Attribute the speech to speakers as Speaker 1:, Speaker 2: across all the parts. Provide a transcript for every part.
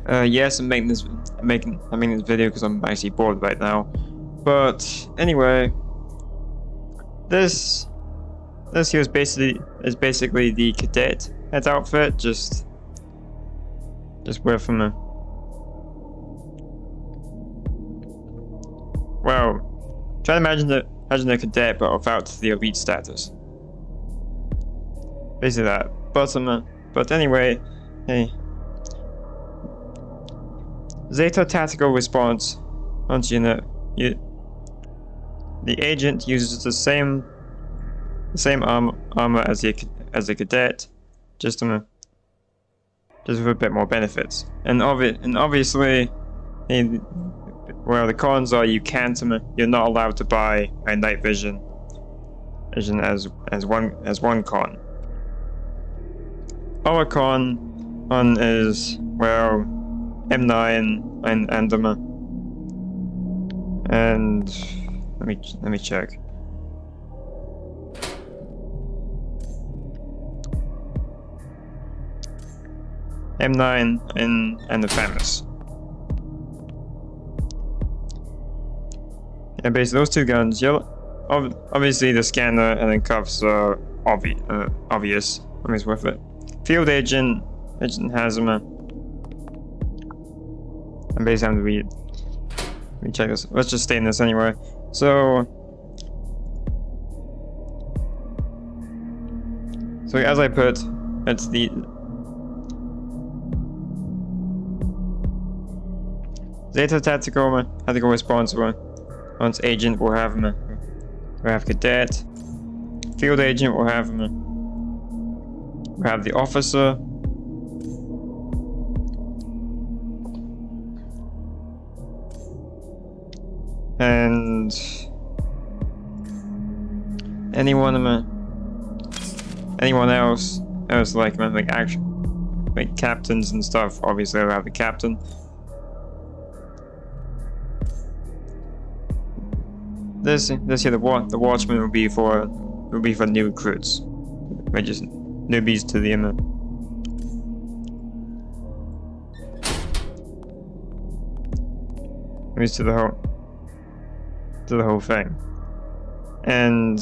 Speaker 1: Yes, I'm making this video because I'm actually bored right now. But anyway, this here is basically the cadet outfit, just with him. Well, try to imagine a cadet but without the elite status. Basically that. But anyway, hey. ZTR tactical response. Once you know, the agent uses the same armor as a cadet, just with a bit more benefits. And obviously, well, the cons are you're not allowed to buy a night vision as one con. Our con is, well, M9 and let me check. M9 and the FAMAS. And basically those two guns, obviously the scanner and then cuffs are obvious. I mean, it's worth it. Field agent has them. And basically I'm going to let me check this. Let's just stay in this anyway. So as I put, it's the ZTR tactical response. Once agent will have cadet. Field agent will have the officer. And anyone else like captains and stuff, obviously I'll have the captain. This here, the watchman will be for new recruits. We're just newbies to the to the whole thing. And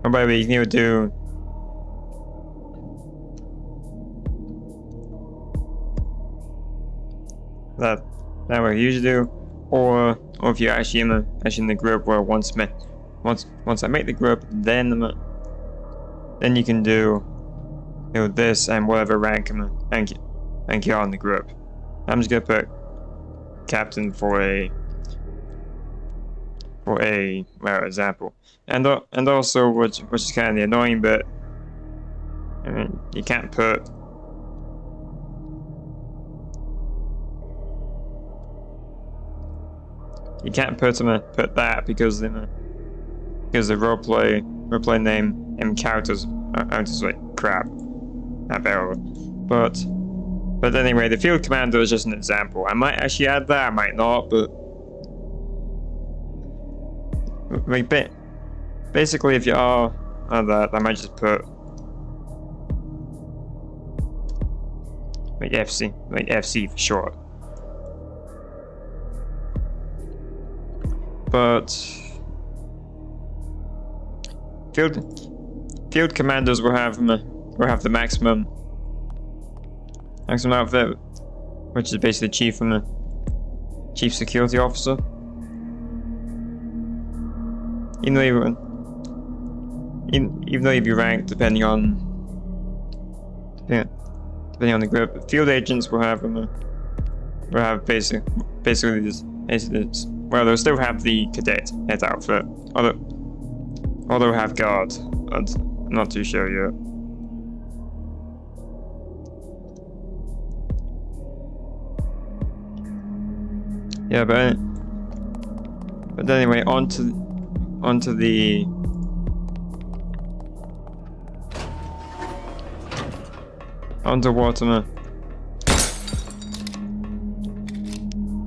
Speaker 1: by the way, you can either do that way you usually do, or if you're actually in the group where once I make the group, then you can do this and whatever rank you're on the group. I'm just gonna put captain for a example, and also which is kind of the annoying bit. I mean, you can't put that because the roleplay name and characters are just like crap. But anyway, the field commander is just an example. I might actually add that, I might not, but basically if you are that, I might just put FC for short. But field commanders will have the maximum outfit, which is basically chief security officer. Even though you'd be ranked depending on the group, field agents will have basically this. Well, they'll still have the cadet outfit, although have guard. I'm not too sure yet. Yeah, but anyway, onto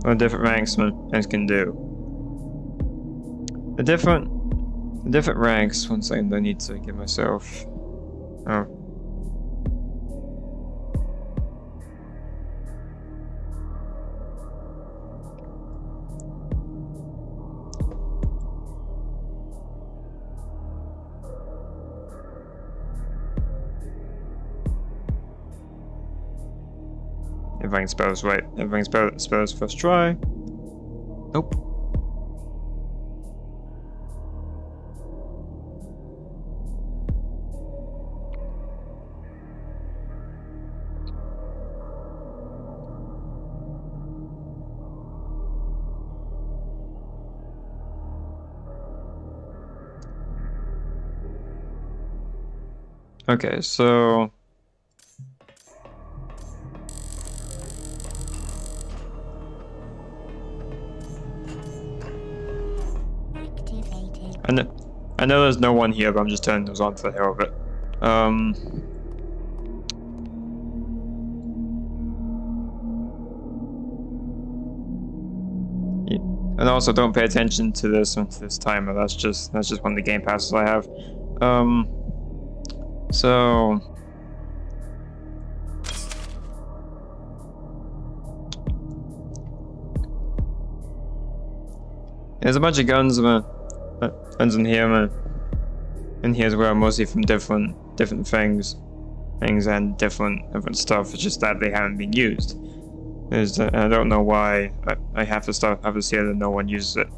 Speaker 1: what different ranks can do. the different ranks. One second, I need to get myself. Oh. If I can spell this right. If I can spell this first try. Nope. Okay, so I know there's no one here, but I'm just turning those on for the hell of it. And also, don't pay attention to this timer. That's just one of the game passes I have. So there's a bunch of guns in here, in here as well, mostly from different things and different stuff. It's just that they haven't been used. I don't know why I have to see that no one uses it.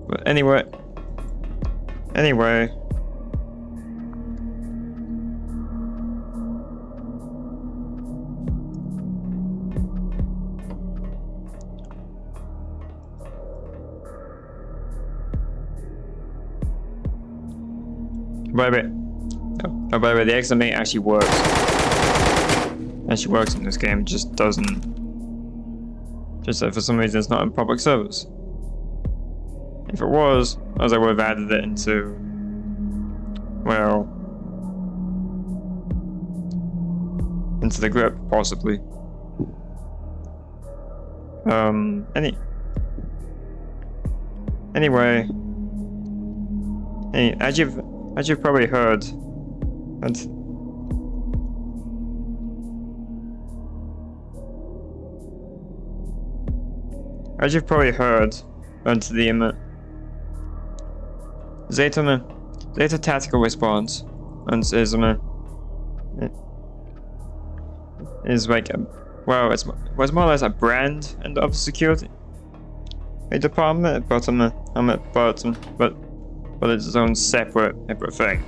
Speaker 1: But anyway. By the way, the XMA actually works. Actually works in this game. It just doesn't. Just that for some reason it's not in public service. If it was, I would have added it into, well, into the grip possibly. Anyway, as you've probably heard, onto the Zeta tactical response is like well, it's more or less a brand and of security department, but it's its own separate thing.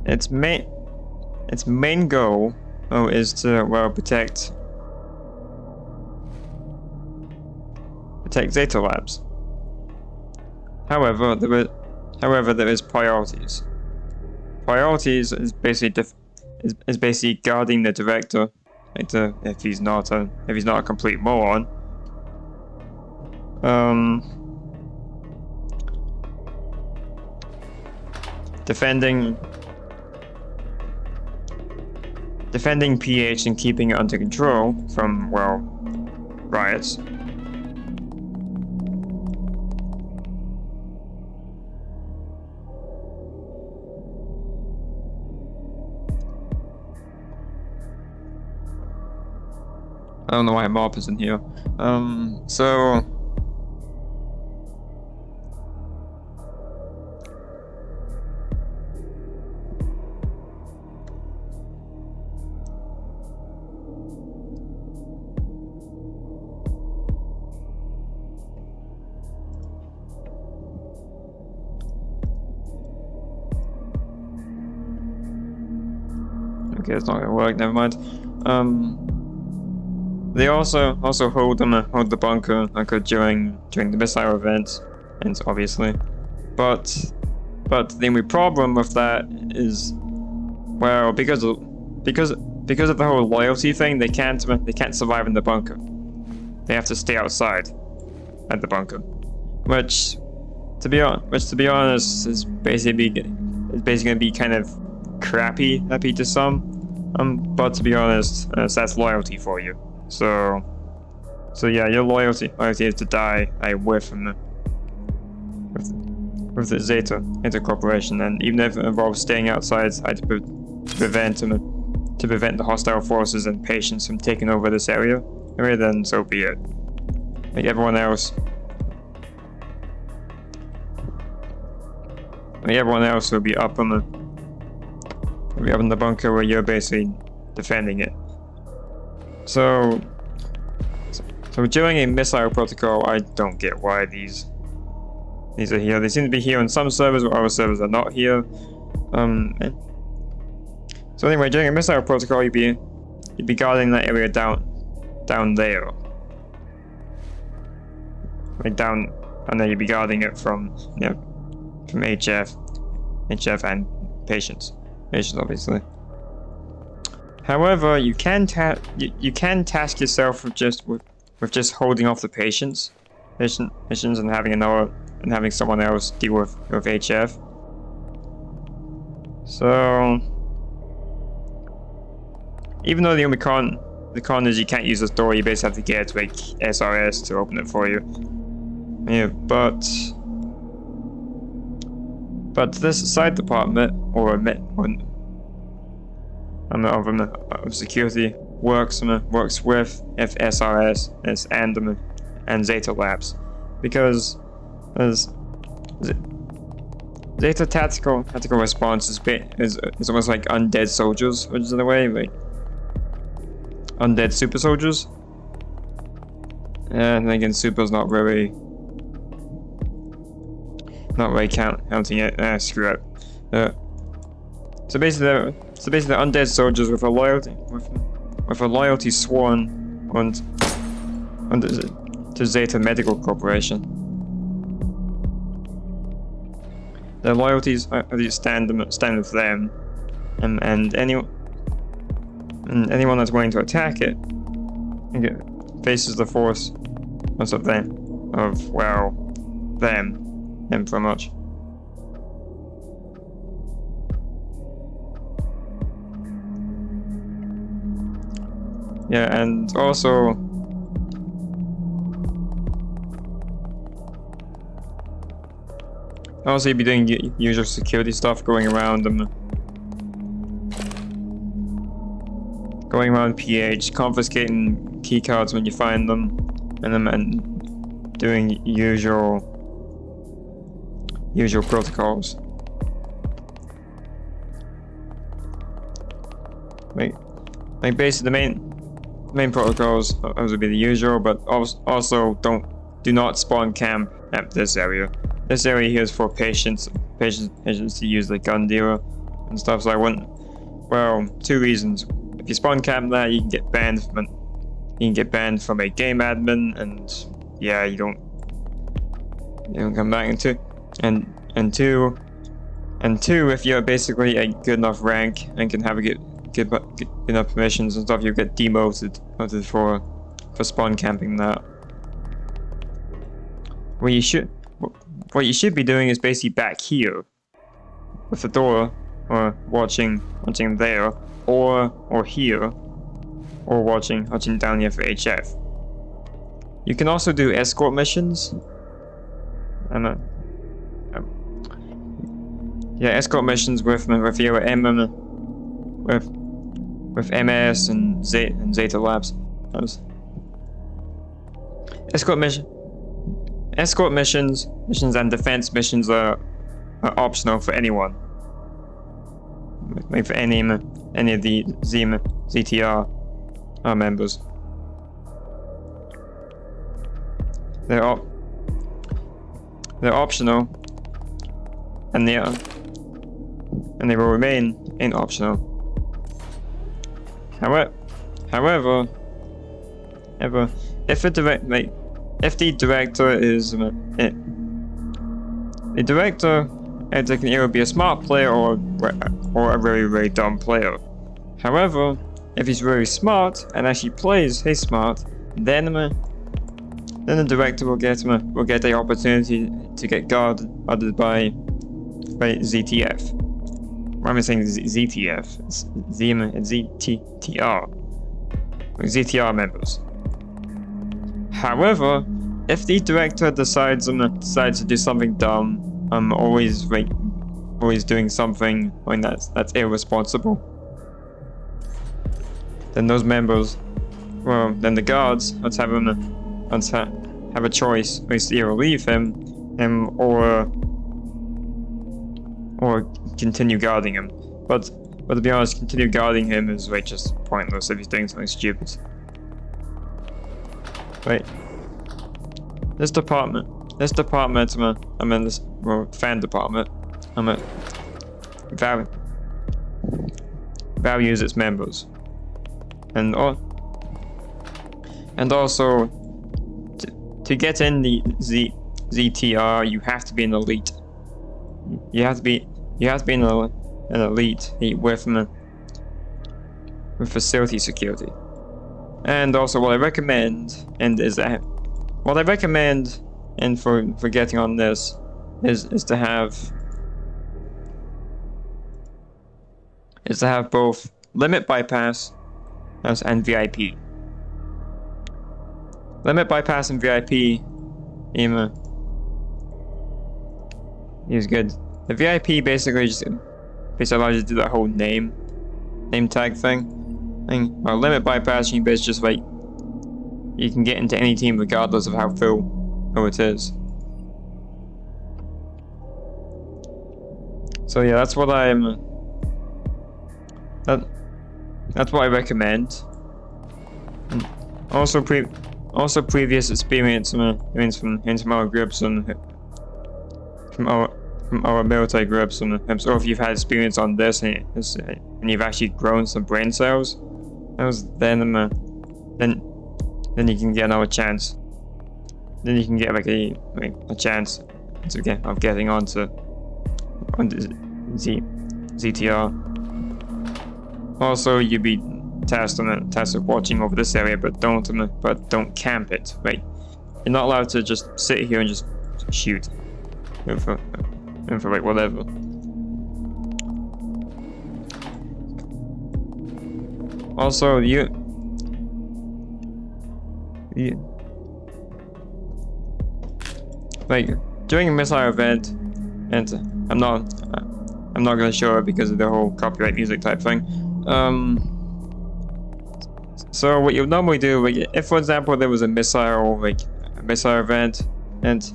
Speaker 1: Its main goal is to protect Zeta Labs. However, there is priorities. Priorities is basically guarding the director, if he's not a complete moron. Defending PH and keeping it under control from, well, riots. I don't know why Mop is in here. So okay, it's not gonna work. Never mind. They also hold the bunker during the missile event, and obviously, but the only problem with that is, well, because of the whole loyalty thing, they can't survive in the bunker. They have to stay outside at the bunker, which to be honest is basically gonna be kind of crappy to some, but to be honest, that's loyalty for you. So So yeah, your loyalty is to die with the Zeta Corporation, and even if it involves staying outside to prevent the hostile forces and patients from taking over this area, then so be it. Like everyone else. Everyone else will be up in the bunker where you're basically defending it. So during a missile protocol, I don't get why these are here. They seem to be here on some servers, while other servers are not here. So anyway, during a missile protocol, you'd be guarding that area down there, like down, and then you'd be guarding it from from HF and patients obviously. However, you can task yourself with just holding off the missions and having someone else deal with HF. So even though the only con is you can't use this door, you basically have to get to a SRS to open it for you. Yeah, but this side department of security works with SRS and Zeta Labs, because Zeta tactical response is almost like undead soldiers, which is in a way like undead super soldiers. And again, super's not really counting it. Screw it. So basically, they're undead soldiers with a loyalty sworn to Zeta Medical Corporation. Their loyalties stand with them, and anyone that's willing to attack it faces the force of them, pretty much. Yeah, and also you'd be doing usual security stuff, going around PH, confiscating keycards when you find them, and doing usual protocols. Like basically the main protocols would be the usual, but also do not spawn camp at this area. This area here is for patients to use the gun dealer and stuff. So I wouldn't. Well, two reasons. If you spawn camp there, you can get banned from a game admin, and yeah, you don't come back into. And two, if you're basically a good enough rank and can have good enough permissions and stuff, you get demoted for spawn camping that. What you should be doing is basically back here with the door, or watching there, or here, or watching down here for HF. You can also do escort missions. Escort missions with MS and Zeta Labs. Escort missions and defense missions are optional for anyone. Like for any of the ZTR members. They're optional, and they will remain optional. However, if the director is it can either be a smart player or a very, very dumb player. However, if he's very smart and actually plays smart, then the director will get the opportunity to get guarded by ZTF. I'm saying ZTF. It's ZTR. ZTR members. However, if the director decides to do something dumb, always doing something that's irresponsible, then those members, well, then the guards let's have a choice: either leave him, or continue guarding him. But to be honest, continue guarding him is just pointless if he's doing something stupid. Wait. This department, I'm in this fan department. Values its members, and also to get in the ZTR, you have to be an elite. You have to be an elite with facility security. And also, what I recommend for getting on this is to have both limit bypass and VIP. Limit bypass and VIP is good. The VIP basically allows you to do that whole name tag thing. Well, limit bypass, you basically just you can get into any team regardless of how full it is. So yeah, that's what that's what I recommend. Also previous experience from our groups and from our military groups, and so if you've had experience on this and you've actually grown some brain cells, then you can get another chance. Then you can get a chance of getting onto ZTR. Also, you'd be tasked with watching over this area, but don't camp it. Right? You're not allowed to just sit here and just shoot. For whatever. Also, during a missile event, and I'm not gonna show it because of the whole copyright music type thing. So what you would normally do, if for example there was a missile event, and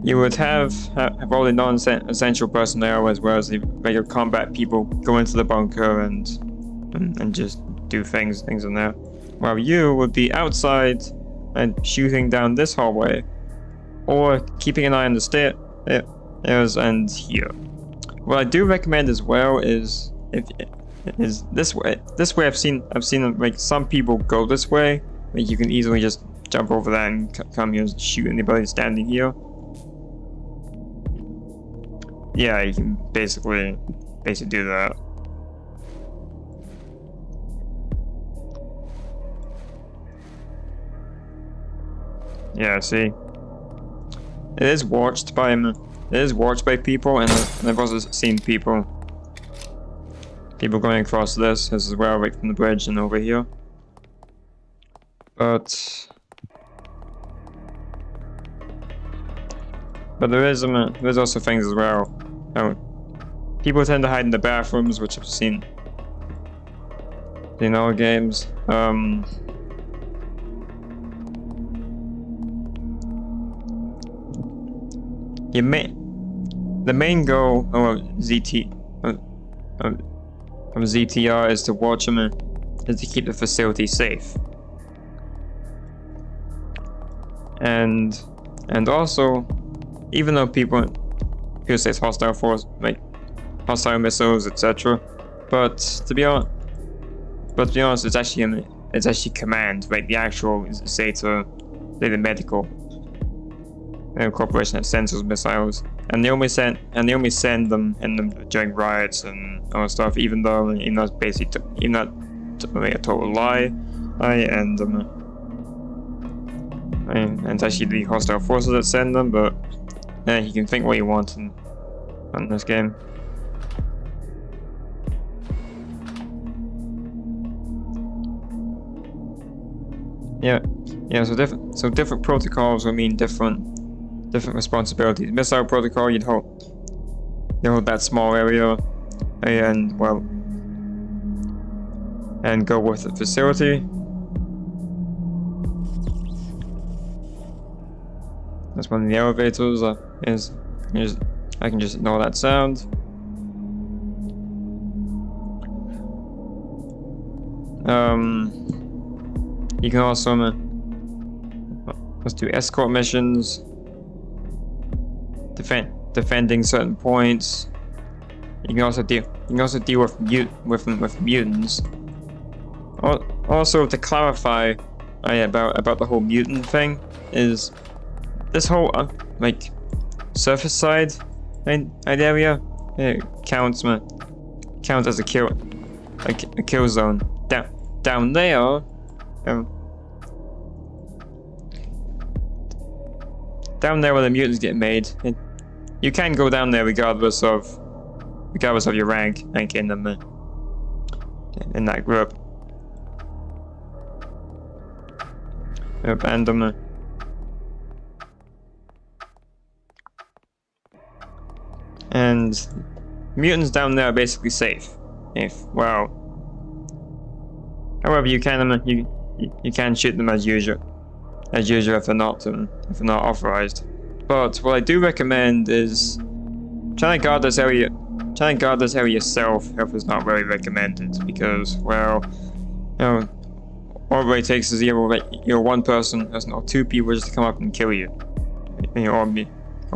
Speaker 1: you would have all the non-essential personnel as well as the regular combat people go into the bunker and just do things in there, while you would be outside and shooting down this hallway, or keeping an eye on the stairs and here. What I do recommend as well is this way. This way I've seen some people go this way. You can easily just jump over that and come here and shoot anybody standing here. Yeah, you can basically do that. Yeah, see, it is watched by people, and I've also seen people going across this as well, right from the bridge and over here. But there's also things as well. People tend to hide in the bathrooms, which I've seen in all games. The main goal of ZTR is to watch them is to keep the facility safe, and also, even though people say it's hostile force, hostile missiles, etc., but to be honest, it's actually command, the actual Zeta medical corporation that sends those missiles, and they only send them during riots and all that stuff, even though that's basically a total lie, and it's actually the hostile forces that send them. But you can think what you want in this game. Yeah, yeah. So different protocols will mean different responsibilities. Missile protocol, you hold that small area, and well, and go with the facility. That's one of the elevators. I can just ignore that sound. You can also let's do escort missions, defending certain points. You can also deal with mutants. Also, to clarify about the whole mutant thing, is this whole like surface side area counts as a kill zone. Down there, down there where the mutants get made, you can go down there regardless of your rank in them in that group. And and mutants down there are basically safe. However, you can shoot them as usual if they're not authorized. But what I do recommend is trying to guard this area. Trying to guard this area yourself is not really recommended, because all it really takes is either one person, or two people just to come up and kill you, or a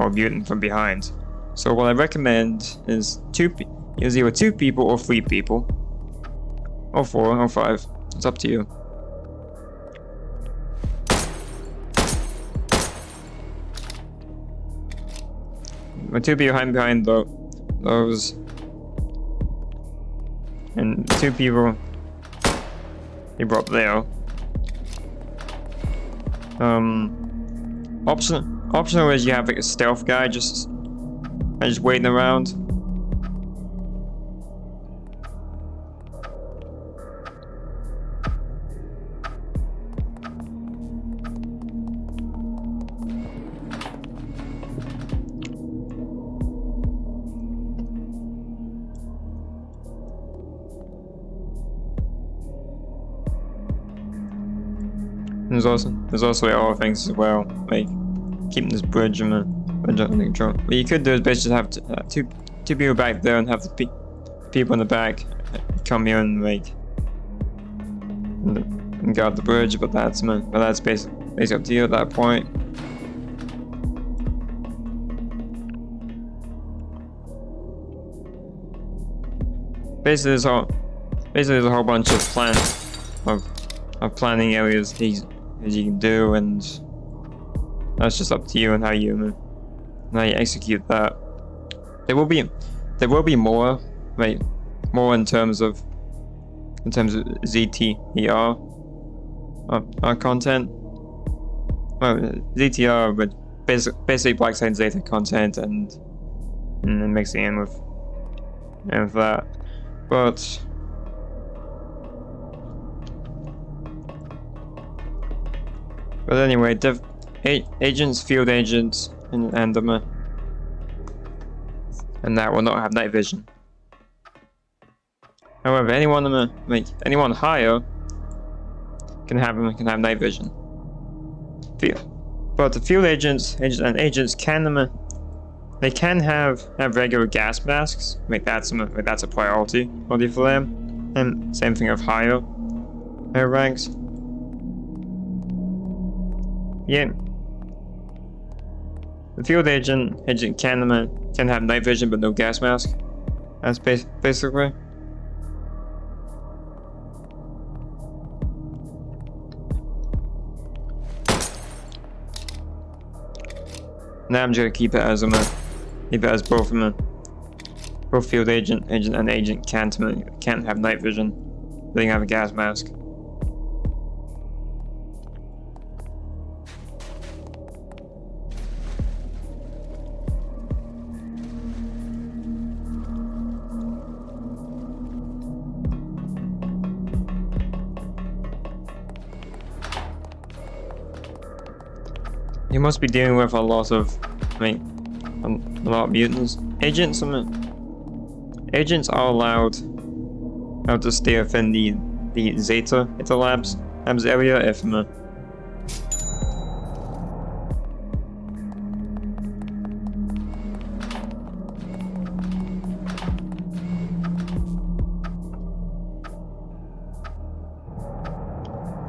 Speaker 1: mutant from behind. So what I recommend is either 2 people or 3 people, or 4 or 5. It's up to you. With 2 people behind those, and 2 people up there. Optional is you have like a stealth guy just waiting around. There's also other things as well, like keeping this bridge under control. What you could do is basically have two people back there and have the people in the back come here and and guard the bridge. But that's basically up to you at that point. Basically, there's a whole bunch of planning areas as you can do, and that's just up to you and how you execute that. There will be more, more in terms of ZTR content. Well, ZTR, but basically Black Site Zeta content, and mixing in with that, but. But anyway, agents, field agents, and that will not have night vision. However, anyone higher can have night vision. But the field agents can have regular gas masks. That's a priority for them, and same thing of higher ranks. Yeah. The field agent can have night vision but no gas mask. That's basically. Now I'm just gonna keep it as both of them. Both field agent and agent can't have night vision. They can have a gas mask. You must be dealing with a lot of, a lot of mutants. Agents are allowed to stay within the Zeta labs area if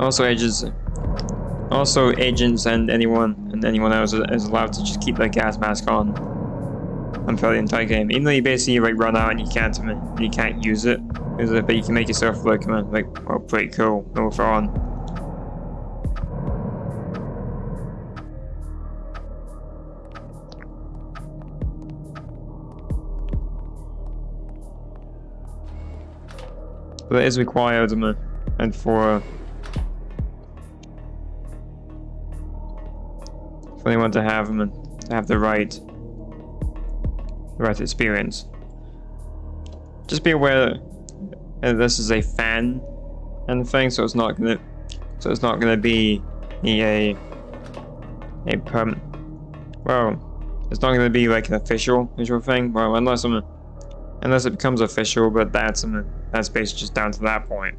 Speaker 1: Also, agents and anyone else is allowed to just keep their gas mask on for the entire game. Even though you basically like run out and you can't use it, but you can make yourself look well, pretty cool with it on. But it is required and for anyone to have the right experience. Just be aware that this is a fan thing, so it's not gonna be a permanent. Well, it's not gonna be like an official thing. Well, unless it becomes official, but that's basically just down to that point.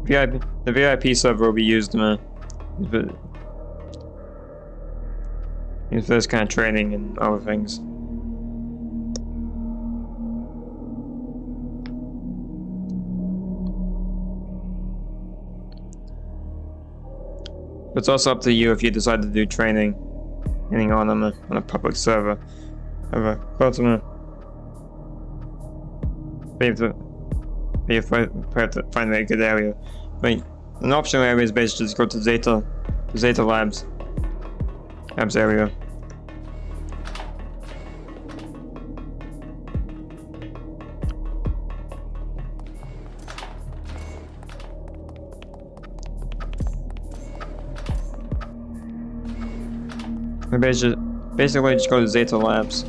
Speaker 1: The VIP server will be used for this kind of training and other things. But it's also up to you if you decide to do training on a public server. But you have to find a good area. But an optional area is basically just go to Zeta labs area. And basically just go to Zeta labs.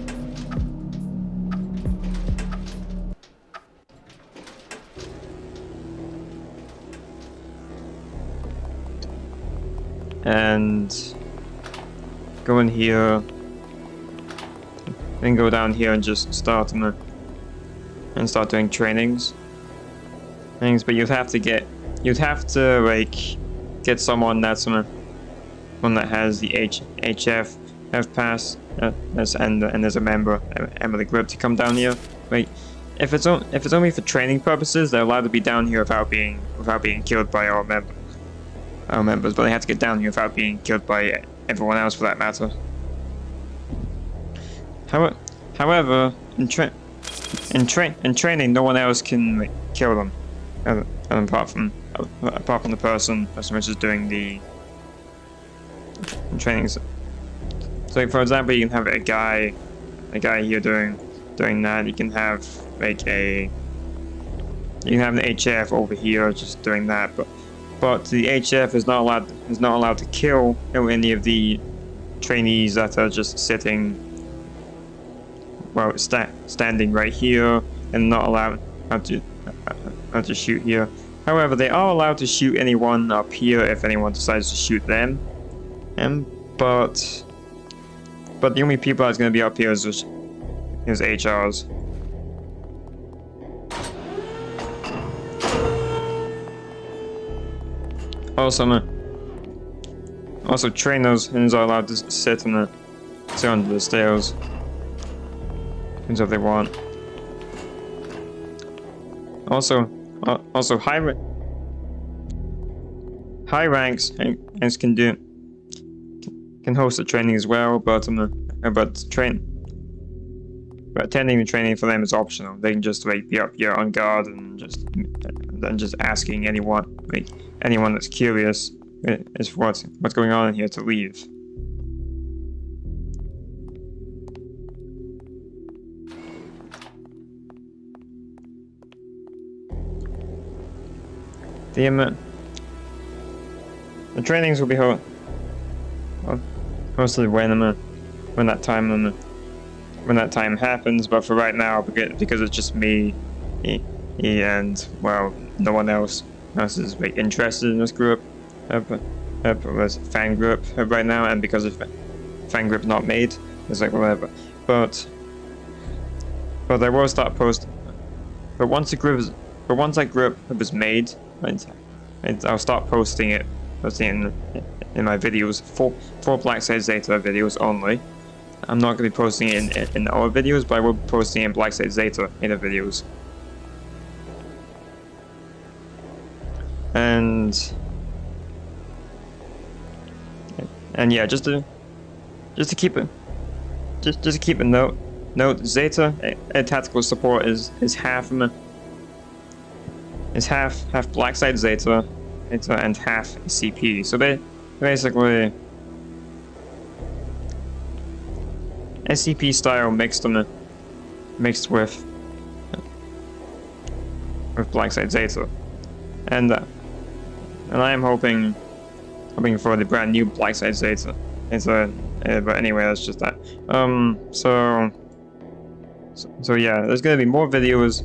Speaker 1: And go in here, then go down here and just start doing trainings. But you'd have to get someone that has the HF pass, and there's a member of the group to come down here. Like, if it's only for training purposes, they're allowed to be down here without being killed by our members, but they have to get down here without being killed by everyone else, for that matter. However, in training, no one else can kill them, apart from the person which is doing the trainings. So, for example, you can have a guy here doing that. You can have an HF over here just doing that, but the HF is not allowed to kill any of the trainees that are just sitting, standing right here, and not allowed to shoot here. However, they are allowed to shoot anyone up here if anyone decides to shoot them. But the only people that's going to be up here is HRs. Also trainers are allowed to sit under the stairs if they want. Also high ranks can host the training as well, but attending the training for them is optional. They can just be up here on guard and just asking anyone that's curious is what's going on in here to leave. The trainings will be hosted when that time when that time happens. But for right now, because it's just me, and well, no one else is like, interested in this group, this fan group right now, and because of fan group not made, it's like whatever. But I will start posting. But once that group is made, I'll start posting it in my videos for Black Site Zeta videos only. I'm not going to be posting it in our videos, but I will be posting it in Black Site Zeta in the videos. And yeah, just to keep it, just to keep a note, Zeta tactical support is half Black Site Zeta and half CP. So basically SCP style mixed with Black Site Zeta, and I am hoping for the brand new Black Site Zeta. But anyway, that's just that. So yeah, there's gonna be more videos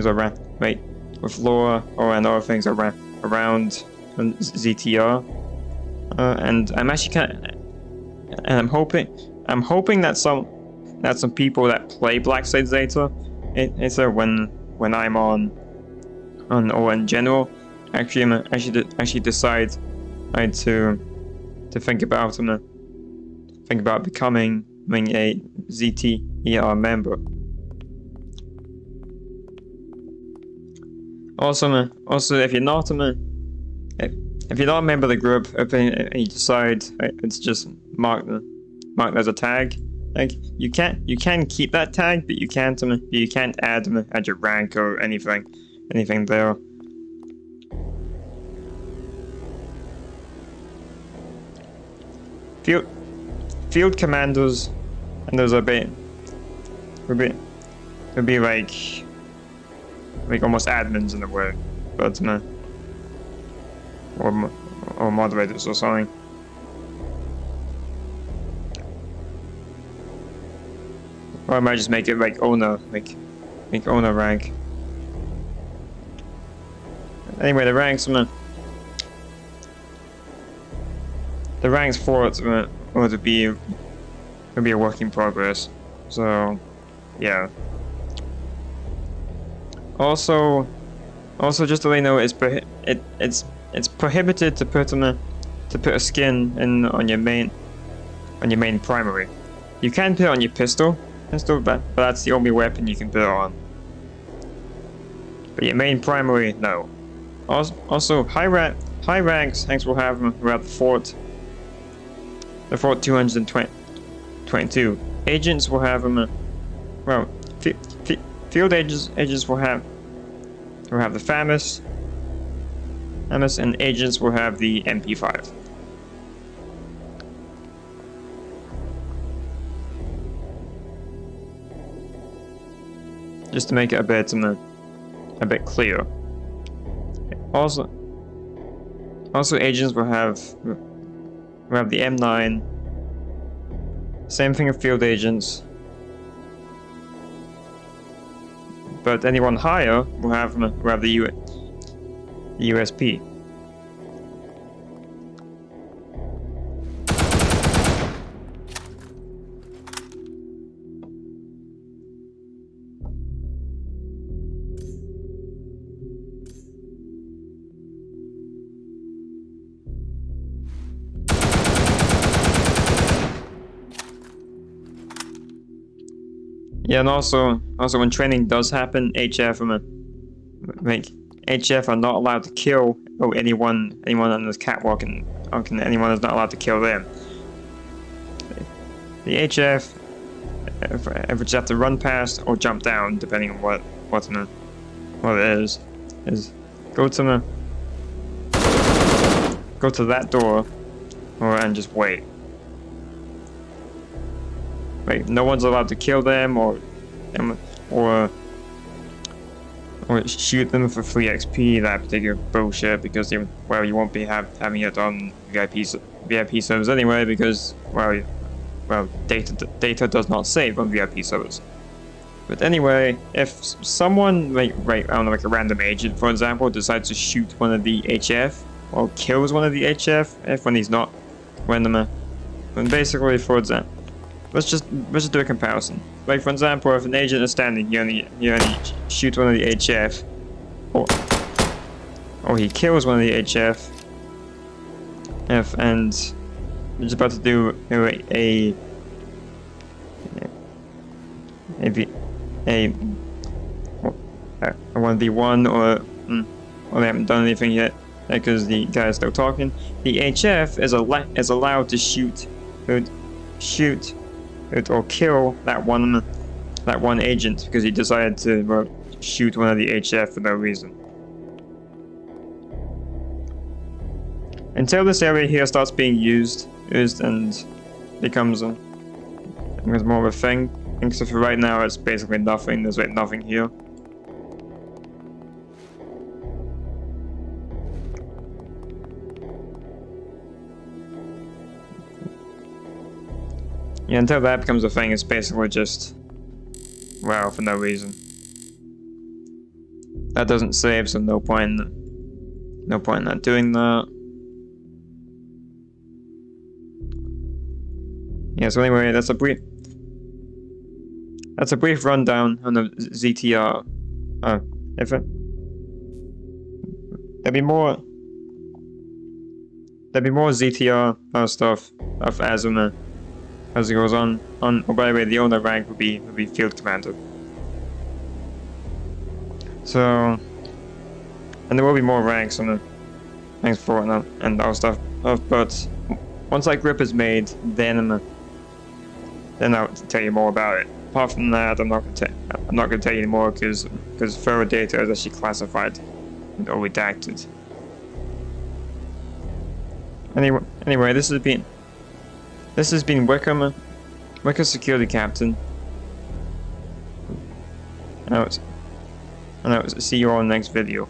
Speaker 1: around, with lore and other things around ZTR, and I'm hoping that some people that play Black Site Zeta, when I'm on or in general, actually decide to think about becoming a ZTR member. Also, if you're not a member of the group, and you decide it's just marked as a tag, like you can keep that tag, but you can't add your rank or anything there. Field commanders, and those would be like almost admins in a way, but or moderators or something. Or I might just make it like owner, like owner rank. Anyway, the ranks for it would be a work in progress. So yeah. Also, just to let you know, it's prohibited to put a skin on your main primary. You can put it on your pistol, but that's the only weapon you can put it on. But your main primary, no. Also, high ranks will have them around the fort 222. Agents will have them. Well, field agents will have the FAMAS, and agents will have the MP5. Just to make it a bit clear. Also, agents will have the M9. Same thing with field agents. But anyone higher will have the USP. Yeah, and also when training does happen, HF are not allowed to kill anyone on this catwalk, and anyone is not allowed to kill them. The HF ever just have to run past or jump down, depending on what it is go to that door, and just wait. Like, no one's allowed to kill them or shoot them for free XP, that particular bullshit, because you won't be having it on VIP servers anyway, because well, data does not save on VIP servers. But anyway, if someone, like, I don't know, like a random agent, for example, decides to shoot one of the HF, or kills one of the HF, when he's not random, and basically, for example, let's just do a comparison. Like, for example, if an agent is standing, you only shoot one of the HF, or he kills one of the HF, and we're just about to do a 1v1, or they haven't done anything yet because the guy is still talking. The HF is allowed to shoot or kill that one agent because he decided to shoot one of the HF for no reason. Until this area here starts being used and becomes more of a thing. So for right now, it's basically nothing. There's like nothing here. Yeah, until that becomes a thing, it's basically just, well, for no reason. That doesn't save, so no point in not doing that. Yeah, so anyway, that's a brief rundown on the ZTR. There'll be more ZTR stuff as it goes on. Oh, by the way, the owner rank would be Field Commander. So, and there will be more ranks on the ranks for and all stuff. But once that grip is made, then I'll tell you more about it. Apart from that, I'm not gonna tell you anymore because further data is actually classified or redacted. Anyway, this has been Wickham Security Captain. And I will see you all in the next video.